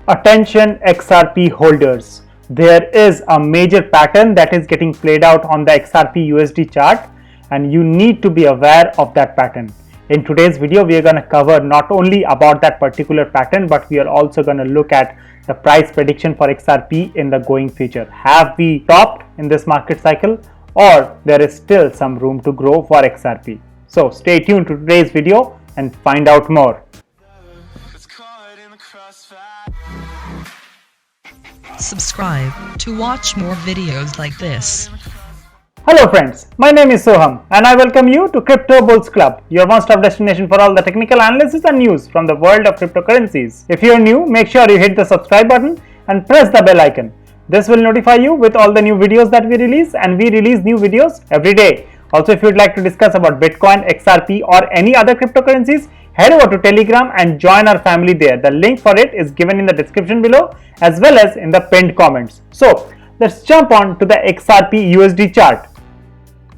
Attention XRP holders, there is a major pattern that is getting played out on the XRP USD chart and you need to be aware of that pattern. In today's video, we are going to cover not only about that particular pattern, but we are also going to look at the price prediction for XRP in the going future. Have we topped in this market cycle or there is still some room to grow for XRP? So stay tuned to today's video and find out more. Subscribe to watch more videos like this. Hello friends, my name is Soham and I welcome you to Crypto Bulls Club, your one-stop destination for all the technical analysis and news from the world of cryptocurrencies. If you are new, make sure you hit the subscribe button and press the bell icon. This will notify you with all the new videos that we release, and we release new videos every day. Also, if you would like to discuss about Bitcoin, XRP or any other cryptocurrencies, head over to Telegram and join our family there. The link for it is given in the description below as well as in the pinned comments. So let's jump on to the XRP USD chart.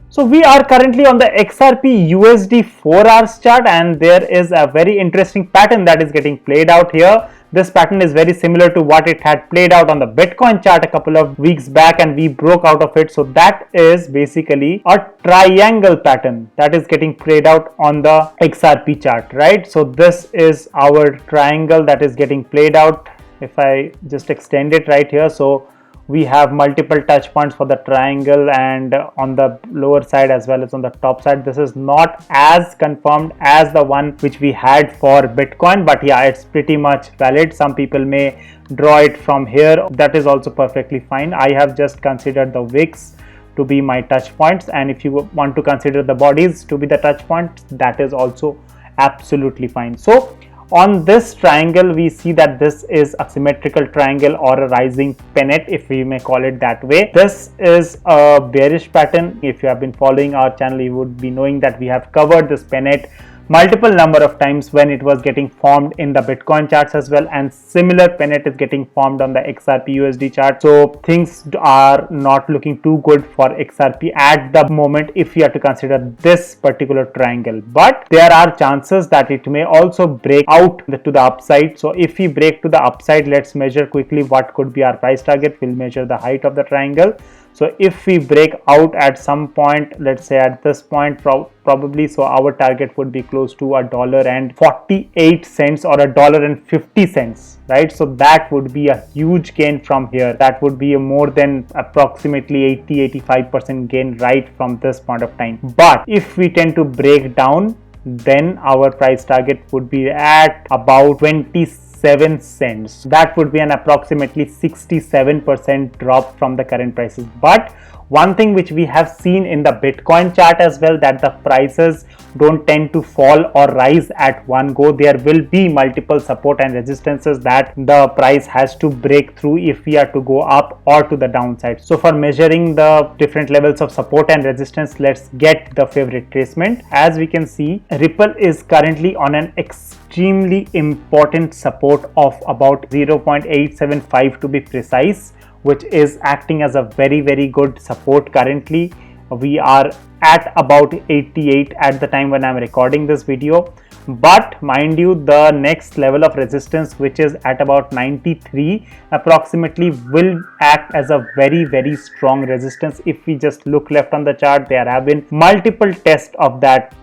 So we are currently on the XRP USD 4 hours chart and there is a very interesting pattern that is getting played out here. This pattern is very similar to what it had played out on the Bitcoin chart a couple of weeks back and we broke out of it. So that is basically a triangle pattern that is getting played out on the XRP chart, right? So this is our triangle that is getting played out. If I just extend it right here, so we have multiple touch points for the triangle and on the lower side as well as on the top side. This is not as confirmed as the one which we had for Bitcoin, but yeah, it's pretty much valid. Some people may draw it from here. That is also perfectly fine. I have just considered the wicks to be my touch points, and if you want to consider the bodies to be the touch points, that is also absolutely fine. So on this triangle, we see that this is a symmetrical triangle or a rising pennant, if we may call it that way. This is a bearish pattern. If you have been following our channel, you would be knowing that we have covered this pennant multiple number of times when it was getting formed in the Bitcoin charts as well, and similar pennant is getting formed on the XRP USD chart. So things are not looking too good for XRP at the moment if you have to consider this particular triangle, but there are chances that it may also break out to the upside. So if we break to the upside, let's measure quickly what could be our price target. We'll measure the height of the triangle. So if we break out at some point, let's say at this point probably, so our target would be close to $1.48 or $1.50, right? So that would be a huge gain from here. That would be a more than approximately 80-85% gain right from this point of time. But if we tend to break down, then our price target would be at about 27 cents. That would be an approximately 67% drop from the current prices. But one thing which we have seen in the Bitcoin chart as well, that the prices don't tend to fall or rise at one go. There will be multiple support and resistances that the price has to break through if we are to go up or to the downside. So for measuring the different levels of support and resistance, let's get the favorite tracement. As we can see, Ripple is currently on an extremely important support of about 0.875 to be precise, which is acting as a very good support. Currently we are at about 88 at the time when I'm recording this video, but mind you, the next level of resistance, which is at about 93 approximately, will act as a very strong resistance. If we just look left on the chart, there have been multiple tests of that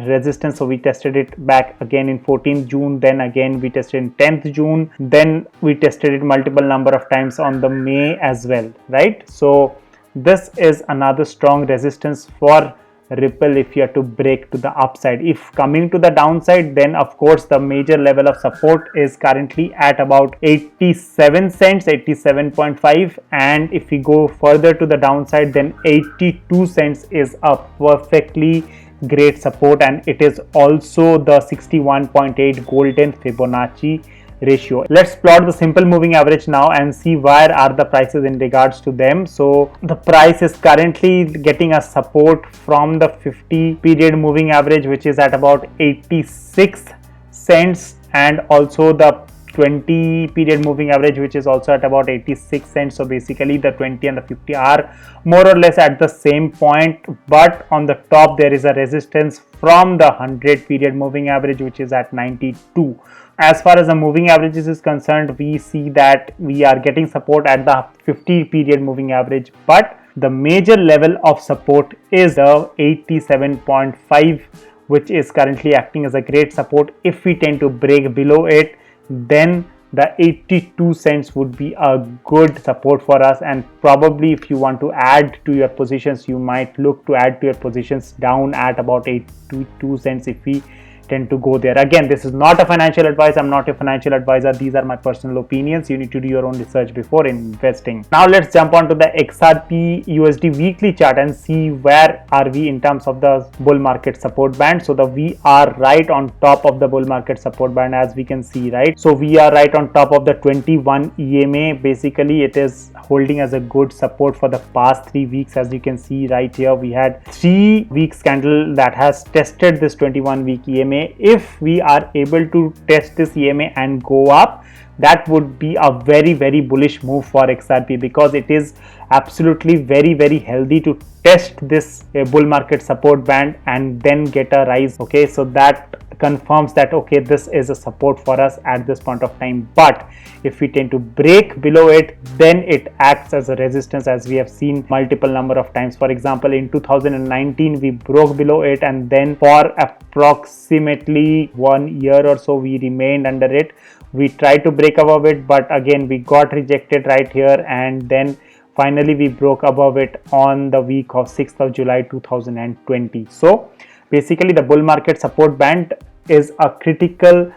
resistance. So we tested it back again in 14th June, then again we tested in 10th June, then we tested it multiple number of times on the May as well, right? So this is another strong resistance for Ripple if you have to break to the upside. If coming to the downside, then of course the major level of support is currently at about 87 cents, 87.5, and if we go further to the downside, then 82 cents is a perfectly great support, and it is also the 61.8 golden Fibonacci ratio. Let's plot the simple moving average now and see where are the prices in regards to them. So the price is currently getting a support from the 50 period moving average, which is at about 86 cents, and also the 20 period moving average, which is also at about 86 cents. So basically the 20 and the 50 are more or less at the same point, but on the top there is a resistance from the 100 period moving average, which is at 92. As far as the moving averages is concerned, we see that we are getting support at the 50 period moving average, but the major level of support is the 87.5, which is currently acting as a great support. If we tend to break below it, then the 82 cents would be a good support for us, and probably if you want to add to your positions, you might look to add to your positions down at about 82 cents if we tend to go there. Again, this is not a financial advice. I'm not a financial advisor. These are my personal opinions. You need to do your own research before investing. Now let's jump onto the XRP USD weekly chart and see where are we in terms of the bull market support band. So we are right on top of the bull market support band, as we can see, right? So we are right on top of the 21 EMA. Basically it is holding as a good support for the past 3 weeks. As you can see right here, we had 3 weeks candle that has tested this 21 week EMA. If we are able to test this EMA and go up, that would be a very bullish move for XRP, because it is absolutely very healthy to test this bull market support band and then get a rise. Okay, so that confirms that okay, this is a support for us at this point of time. But if we tend to break below it, then it acts as a resistance, as we have seen multiple number of times. For example, in 2019 we broke below it, and then for approximately 1 year or so we remained under it. We tried to break above it, but again we got rejected right here, and then finally we broke above it on the week of 6th of July 2020. So basically the bull market support band is a critical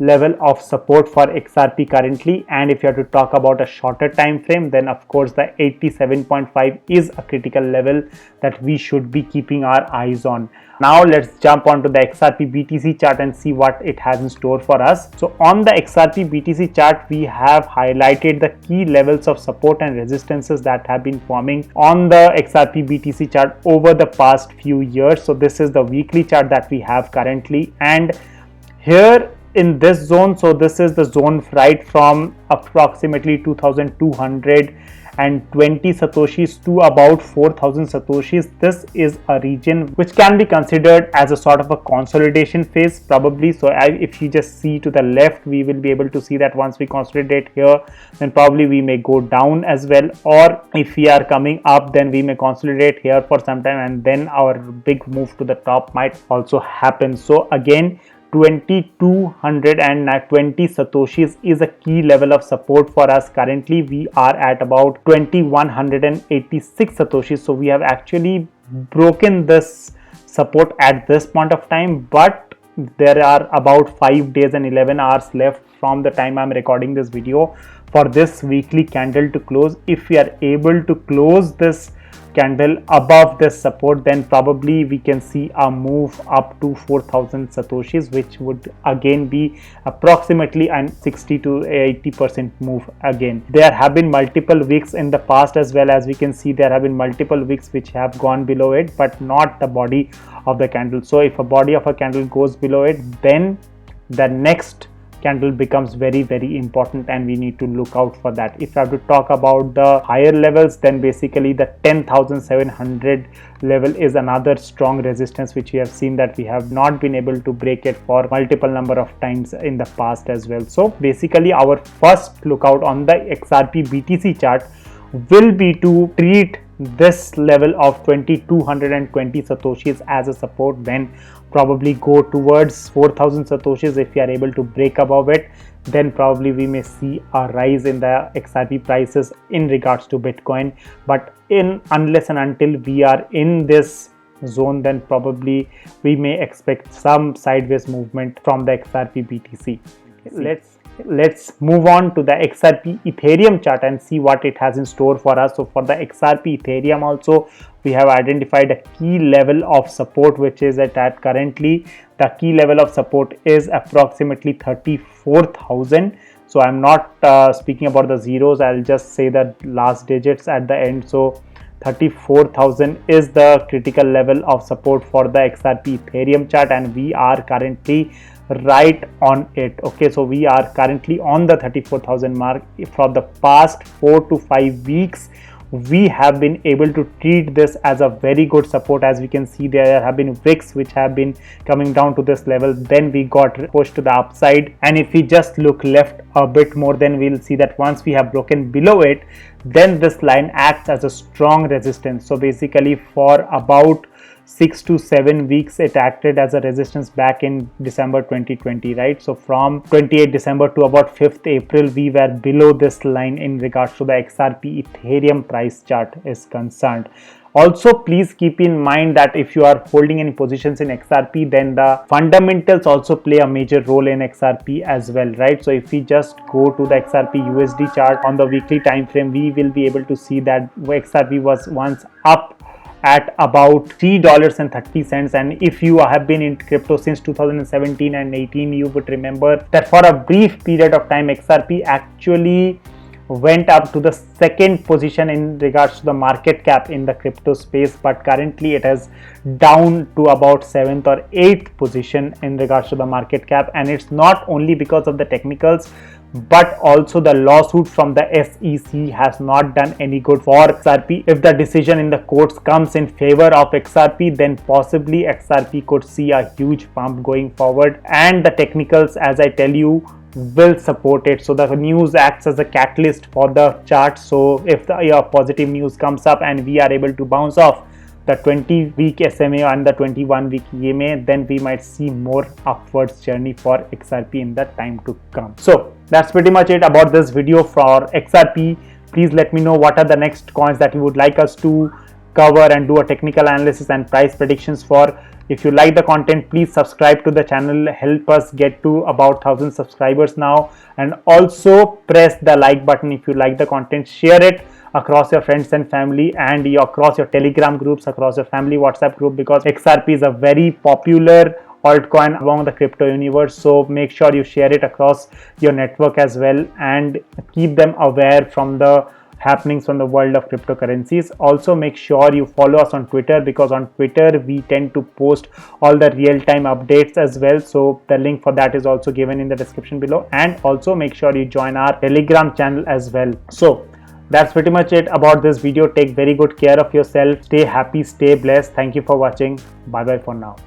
level of support for XRP currently, and if you have to talk about a shorter time frame, then of course the 87.5 is a critical level that we should be keeping our eyes on. Now let's jump onto the XRP BTC chart and see what it has in store for us. So on the XRP BTC chart, we have highlighted the key levels of support and resistances that have been forming on the XRP BTC chart over the past few years. So this is the weekly chart that we have currently, and here in this zone, so this is the zone right from approximately 2220 satoshis to about 4000 satoshis. This is a region which can be considered as a sort of a consolidation phase probably. So if you just see to the left, we will be able to see that once we consolidate here, then probably we may go down as well, or if we are coming up, then we may consolidate here for some time, and then our big move to the top might also happen. So again, 2220 satoshis is a key level of support for us. Currently we are at about 2186 satoshis, so we have actually broken this support at this point of time, but there are about 5 days and 11 hours left from the time I'm recording this video for this weekly candle to close. If we are able to close this candle above this support, then probably we can see a move up to 4000 satoshis, which would again be approximately an 60 to 80% move again. There have been multiple wicks in the past as well. As we can see, there have been multiple wicks which have gone below it, but not the body of the candle. So if a body of a candle goes below it, then the next candle becomes very important, and we need to look out for that. If I have to talk about the higher levels, then basically the 10,700 level is another strong resistance, which we have seen that we have not been able to break it for multiple number of times in the past as well. So basically our first lookout on the XRP BTC chart will be to treat this level of 2220 satoshis as a support, then probably go towards 4000 satoshis. If we are able to break above it, then probably we may see a rise in the XRP prices in regards to Bitcoin. But unless and until we are in this zone, then probably we may expect some sideways movement from the XRP BTC. Let's move on to the XRP Ethereum chart and see what it has in store for us. So for the XRP Ethereum also, we have identified a key level of support, which is at currently the key level of support is approximately 34,000. So I'm not speaking about the zeros, I'll just say the last digits at the end. So 34,000 is the critical level of support for the XRP Ethereum chart, and we are currently right on it. Okay, so we are currently on the 34,000 mark. For the past 4 to 5 weeks, we have been able to treat this as a very good support. As we can see, there have been wicks which have been coming down to this level, then we got pushed to the upside, and if we just look left a bit more, then we'll see that once we have broken below it, then this line acts as a strong resistance. So basically for about 6 to 7 weeks it acted as a resistance back in December 2020, right? So from 28 December to about 5th April, we were below this line in regards to the XRP Ethereum price chart is concerned. Also, please keep in mind that if you are holding any positions in XRP, then the fundamentals also play a major role in XRP as well, right? So if we just go to the XRP USD chart on the weekly time frame, we will be able to see that XRP was once up at about $3.30, and if you have been in crypto since 2017 and 18, you would remember that for a brief period of time XRP actually went up to the second position in regards to the market cap in the crypto space, but currently it has down to about 7th or 8th position in regards to the market cap. And it's not only because of the technicals, but also the lawsuit from the SEC has not done any good for XRP. If the decision in the courts comes in favor of XRP, then possibly XRP could see a huge pump going forward, and the technicals, as I tell you, will support it. So the news acts as a catalyst for the chart. So if the positive news comes up and we are able to bounce off the 20-week SMA and the 21-week EMA, then we might see more upwards journey for XRP in the time to come. So that's pretty much it about this video for XRP. Please let me know what are the next coins that you would like us to cover and do a technical analysis and price predictions for. If you like the content, please subscribe to the channel, help us get to about 1,000 subscribers now, and also press the like button if you like the content. Share it across your friends and family, and across your Telegram groups, across your family WhatsApp group, because XRP is a very popular altcoin among the crypto universe. So make sure you share it across your network as well and keep them aware from the happenings from the world of cryptocurrencies. Also make sure you follow us on Twitter, because on Twitter we tend to post all the real-time updates as well. So the link for that is also given in the description below, and also make sure you join our Telegram channel as well. So that's pretty much it about this video. Take very good care of yourself. Stay happy, stay blessed. Thank you for watching. Bye bye for now.